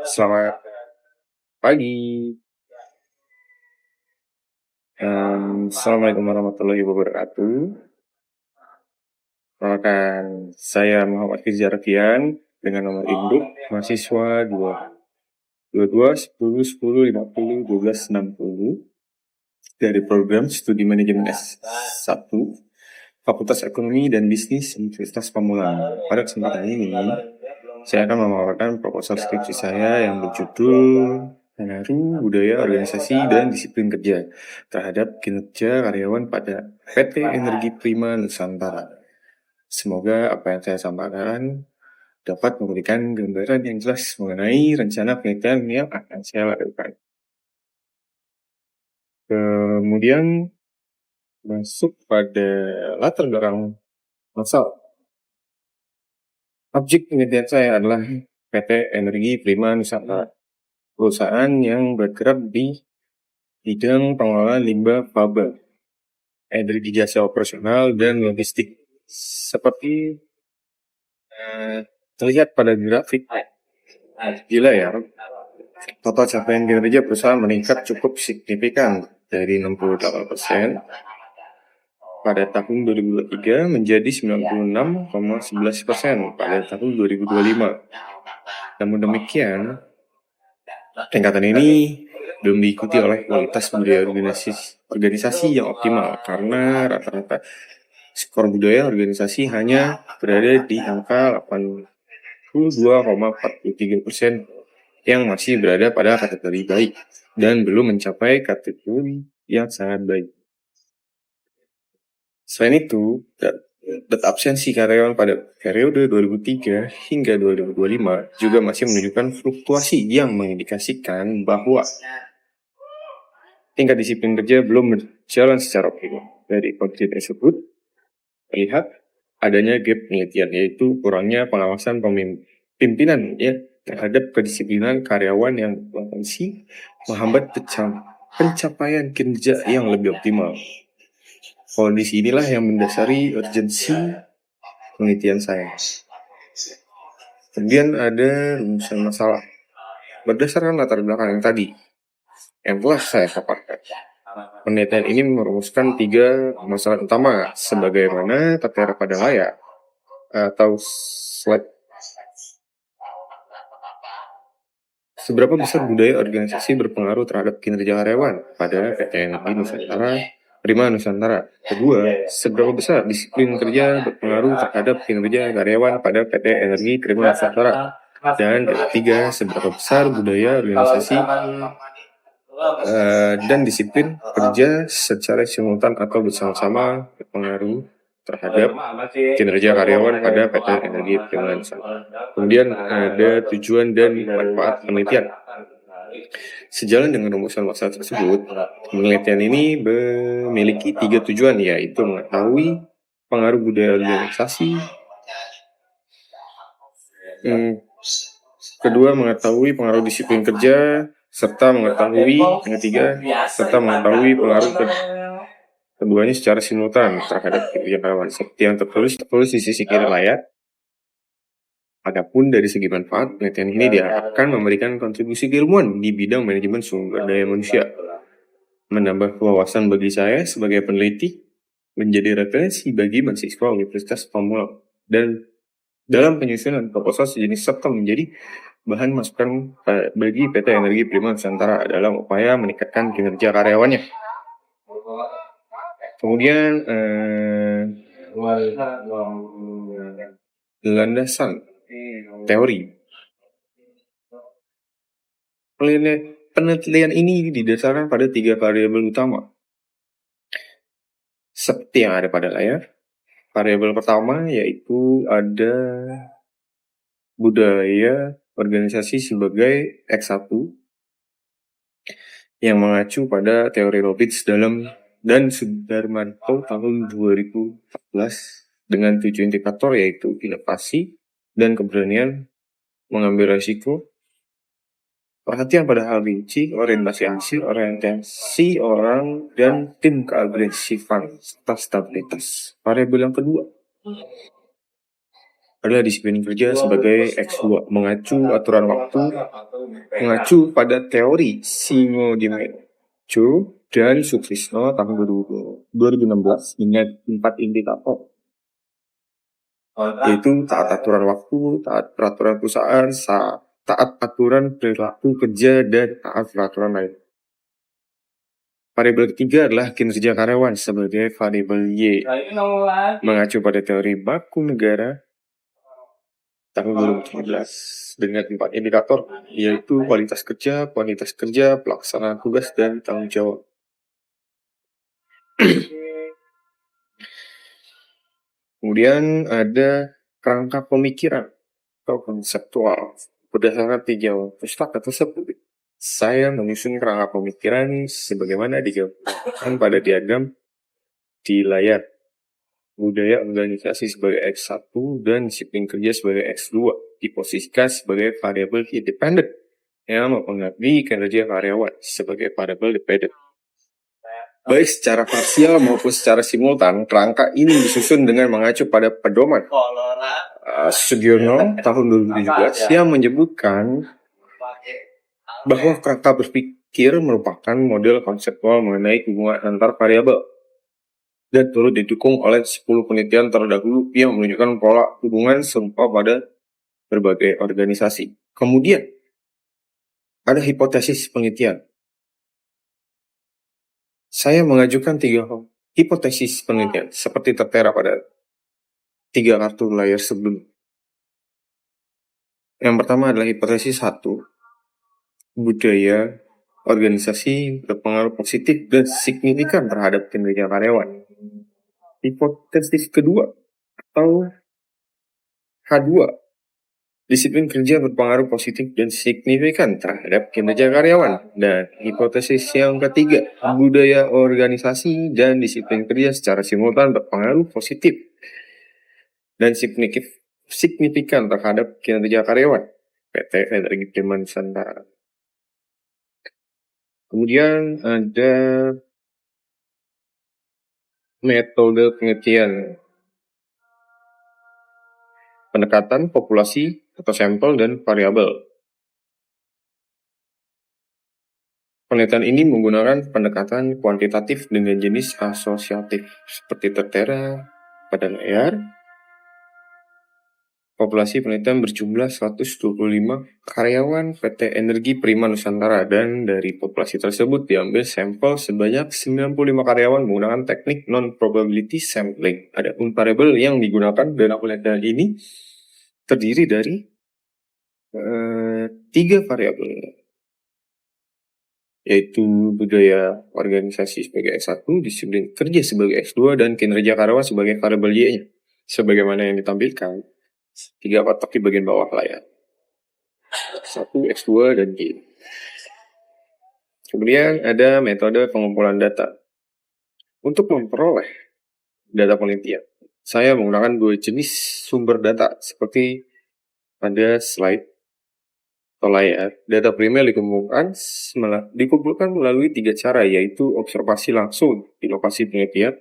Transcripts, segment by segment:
Selamat pagi. Assalamualaikum warahmatullahi wabarakatuh. Perkenalkan, saya Muhammad Rizal Rafian dengan nomor induk mahasiswa 221010501260 dari program Studi Manajemen S1 Fakultas Ekonomi dan Bisnis Universitas Pamulang. Pada kesempatan ini, saya akan memaparkan proposal skripsi saya yang berjudul Pengaruh Budaya Organisasi dan Disiplin Kerja terhadap Kinerja Karyawan pada PT Energi Prima Nusantara. Semoga apa yang saya sampaikan dapat memberikan gambaran yang jelas mengenai rencana penelitian yang akan saya lakukan. Kemudian masuk pada latar belakang masalah. Objek penelitian saya adalah PT Energi Prima Nusantara, perusahaan yang bergerak di bidang pengelolaan limbah faba, energi jasa operasional, dan logistik. Seperti terlihat pada grafik di layar, total capaian kinerja perusahaan meningkat cukup signifikan dari 68% pada tahun 2023 menjadi 96,11% pada tahun 2025. Namun demikian, tingkatan ini belum diikuti oleh kualitas budaya organisasi yang optimal karena rata-rata skor budaya organisasi hanya berada di angka 82,43% yang masih berada pada kategori baik dan belum mencapai kategori yang sangat baik. Selain itu, data absensi karyawan pada periode 2003 hingga 2025 juga masih menunjukkan fluktuasi yang mengindikasikan bahwa tingkat disiplin kerja belum berjalan secara optimal. Dari kondisi tersebut, terlihat adanya gap penelitian, yaitu kurangnya pengawasan pimpinan terhadap kedisiplinan karyawan yang berpotensi menghambat pencapaian kinerja yang lebih optimal. Kondisi inilah yang mendasari urgensi penelitian saya. Kemudian ada rumusan masalah. Berdasarkan latar belakang yang tadi, yang telah saya paparkan, penelitian ini merumuskan 3 masalah utama sebagaimana tertera pada layar atau slide. Seberapa besar budaya organisasi berpengaruh terhadap kinerja karyawan pada PT Energi Prima Nusantara? Kedua, seberapa besar disiplin kerja berpengaruh terhadap kinerja karyawan pada PT Energi Prima Nusantara? Dan ketiga, seberapa besar budaya organisasi dan disiplin kerja secara simultan atau bersama-sama berpengaruh terhadap kinerja karyawan pada PT Energi Prima Nusantara. Kemudian ada tujuan dan manfaat penelitian. Sejalan dengan rumusan masalah tersebut, penelitian ini memiliki 3 tujuan, yaitu mengetahui pengaruh budaya organisasi, kedua mengetahui pengaruh disiplin kerja, serta mengetahui pengaruh keduanya secara simultan terhadap kinerja karyawan. Seperti yang tertulis di sisi kiri layar. Adapun dari segi manfaat, penelitian ini diharapkan memberikan kontribusi keilmuan di bidang manajemen sumber daya manusia, menambah wawasan bagi saya sebagai peneliti, menjadi referensi bagi mahasiswa Universitas Pamulang, dan dalam penyusunan proposal sejenis serta menjadi bahan masukan bagi PT Energi Prima Nusantara dalam upaya meningkatkan kinerja karyawannya. Kemudian landasan teori. Penelitian ini didasarkan pada 3 variabel utama seperti yang ada pada layar. Variabel pertama yaitu ada budaya organisasi sebagai X1 yang mengacu pada teori Robbins dan Sudarmanto tahun 2014 dengan 7 indikator yaitu inovasi dan keberanian mengambil risiko, perhatian pada hal rinci, orientasi orang, dan tim keagresifan serta stabilitas. Variabel yang kedua adalah disiplin kerja sebagai X2, mengacu aturan waktu, mengacu pada teori Simo Dimeco dan Sutrisno tahun 2016 dengan 4 indikator, yaitu taat aturan waktu, taat peraturan perusahaan, taat aturan perilaku kerja, dan taat peraturan lain. Variabel ketiga adalah kinerja karyawan sebagai variabel Y, mengacu pada teori baku negara tahun 2017 dengan 4 indikator, yaitu kualitas kerja, pelaksanaan tugas, dan tanggung jawab. Kemudian ada kerangka pemikiran atau konseptual. Berdasarkan 3 pustaka tersebut, saya menyusun kerangka pemikiran sebagaimana digambarkan pada diagram di layar. Budaya organisasi sebagai X1 dan disiplin kerja sebagai X2 diposisikan sebagai variabel independen yang mempengaruhi kinerja karyawan sebagai variabel dependent. Baik secara parsial maupun secara simultan, kerangka ini disusun dengan mengacu pada pedoman Sugiono tahun 2017 yang menyebutkan bahwa kerangka berpikir merupakan model konseptual mengenai hubungan antar variabel dan turut didukung oleh 10 penelitian terdahulu yang menunjukkan pola hubungan serupa pada berbagai organisasi. Kemudian, ada hipotesis penelitian. Saya mengajukan 3 hipotesis penelitian seperti tertera pada 3 kartu layar sebelum. Yang pertama adalah hipotesis 1. Budaya organisasi berpengaruh positif dan signifikan terhadap kinerja karyawan. Hipotesis kedua atau H2, disiplin kerja berpengaruh positif dan signifikan terhadap kinerja karyawan. Dan hipotesis yang ketiga, budaya organisasi dan disiplin kerja secara simultan berpengaruh positif dan signifikan terhadap kinerja karyawan. PT Energi Prima Nusantara. Kemudian ada metode penelitian pendekatan populasi atau sampel dan variabel. Penelitian ini menggunakan pendekatan kuantitatif dengan jenis asosiatif seperti tertera pada layar. Populasi penelitian berjumlah 125 karyawan PT Energi Prima Nusantara dan dari populasi tersebut diambil sampel sebanyak 95 karyawan menggunakan teknik non-probability sampling. Adapun variabel yang digunakan dalam penelitian ini terdiri dari 3 variabel, yaitu budaya organisasi sebagai X1, disiplin kerja sebagai X2, dan kinerja karyawan sebagai variabel Y-nya. Sebagaimana yang ditampilkan 3 kotak di bagian bawah layar. 1, X2, dan Y. Kemudian ada metode pengumpulan data. Untuk memperoleh data penelitian, saya menggunakan 2 jenis sumber data seperti pada slide atau layar. Data primer dikumpulkan melalui 3 cara, yaitu observasi langsung di lokasi penelitian,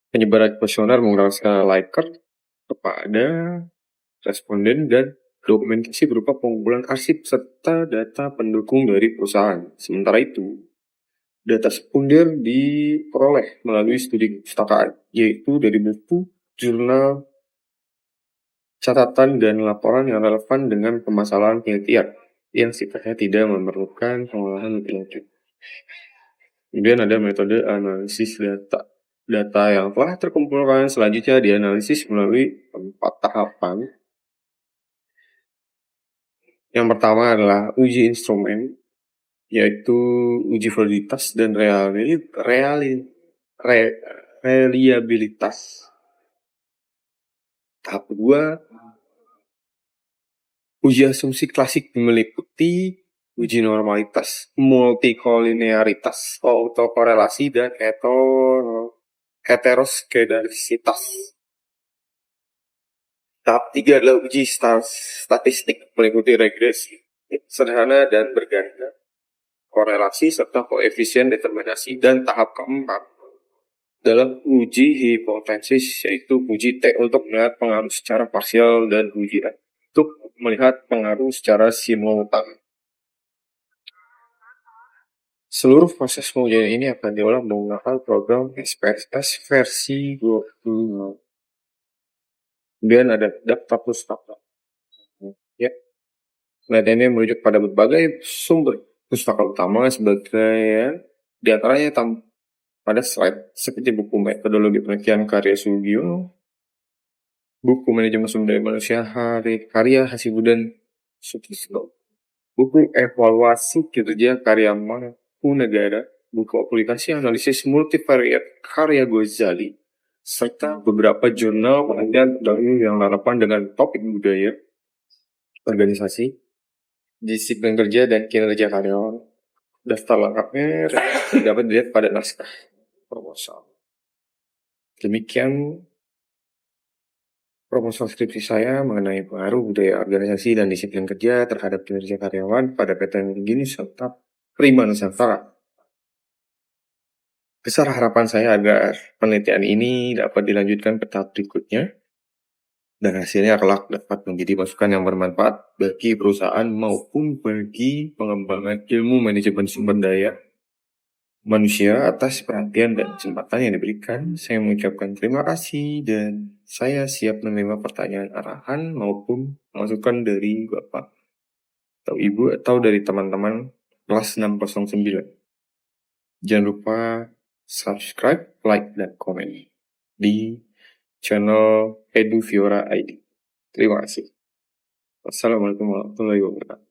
penyebaran kuesioner menggunakan skala Likert kepada responden, dan dokumentasi berupa pengumpulan arsip serta data pendukung dari perusahaan. Sementara itu, data sekunder diperoleh melalui studi kepustakaan, yaitu dari buku, jurnal, catatan, dan laporan yang relevan dengan permasalahan penelitian yang sifatnya tidak memerlukan pengolahan lebih lanjut. Kemudian ada metode analisis data. Data yang telah terkumpulkan selanjutnya dianalisis melalui 4 tahapan. Yang pertama adalah uji instrumen, yaitu uji validitas dan reliabilitas. Tahap kedua, uji asumsi klasik meliputi uji normalitas, multikolinearitas, autokorelasi, dan heteroskedasitas. Tahap 3 adalah uji statistik meliputi regresi sederhana dan berganda, korelasi, serta koefisien determinasi. Dan tahap keempat dalam uji hipotesis, yaitu uji T untuk melihat pengaruh secara parsial dan uji A untuk melihat pengaruh secara simultan. Seluruh proses pengujian ini akan diolah menggunakan program SPSS versi 20. Kemudian ada daftar pustaka. Ya, penelitian ini merujuk pada berbagai sumber pustaka utama sebagai di antaranya pada slide seperti buku metodologi penelitian karya Sugio, buku manajemen sumber daya manusia karya Hasibudan Sutisno, buku evaluasi kinerja karya Mangkunegara, buku aplikasi analisis multivariat karya Ghazali, serta beberapa jurnal penelitian terdahulu yang relevan dengan topik budaya, organisasi, disiplin kerja, dan kinerja karyawan. Daftar lengkapnya dapat dilihat pada naskah proposal. Demikian proposal skripsi saya mengenai pengaruh budaya organisasi dan disiplin kerja terhadap kinerja karyawan pada PTN Gini serta Prima Nusantara. Besar harapan saya agar penelitian ini dapat dilanjutkan ke tahap berikutnya dan hasilnya kelak dapat menjadi masukan yang bermanfaat bagi perusahaan maupun bagi pengembangan ilmu manajemen sumber daya manusia. Atas perhatian dan kesempatan yang diberikan, saya mengucapkan terima kasih dan saya siap menerima pertanyaan arahan maupun masukan dari Bapak atau Ibu atau dari teman-teman kelas 609. Jangan lupa subscribe, like, dan komen di channel Edu Fiora ID. Terima kasih. Wassalamualaikum warahmatullahi wabarakatuh.